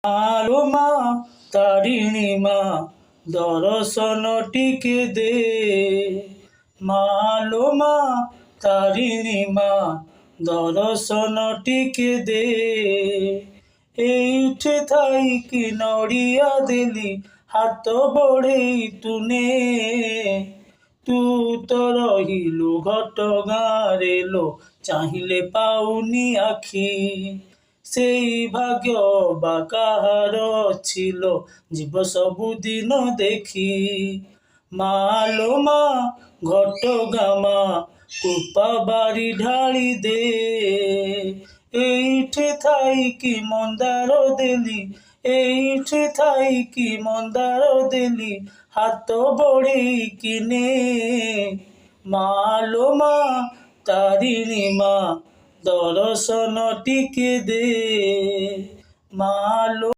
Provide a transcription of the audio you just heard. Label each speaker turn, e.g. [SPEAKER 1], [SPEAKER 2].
[SPEAKER 1] আলো মা তারিণী মা দর্শন টিকে দে, মালো মা তারিণী মা দর্শন টিকে দে। এইঠে থাইকি নড়িয়া দেলি হাত বଢ଼େଇ ତୁନେ, ତୁ ତ ରହିଲୁ ଘଟଗାଁରେ ଲୋ ଚାହିଁଲେ ପାଉନି ଆଖି। ସେଇ ଭାଗ୍ୟ ବା କାହାର ছিল ଯିବ ସବୁଦିନ ଦେଖି। ମାଲୋ ମା ଘଟଗାଁ ମା କୃପା ବାରି ଢାଳି ଦେ, এইঠে থাইকি মন্দার দেলি, এইঠে থাইকি মন্দার দেলি হাত বଢ଼େଇକି নে। ମାଲୋ ମା ତାରିଣୀ ମା ଦର୍ଶନ ଟିକେ ଦେ, ମାଲୋ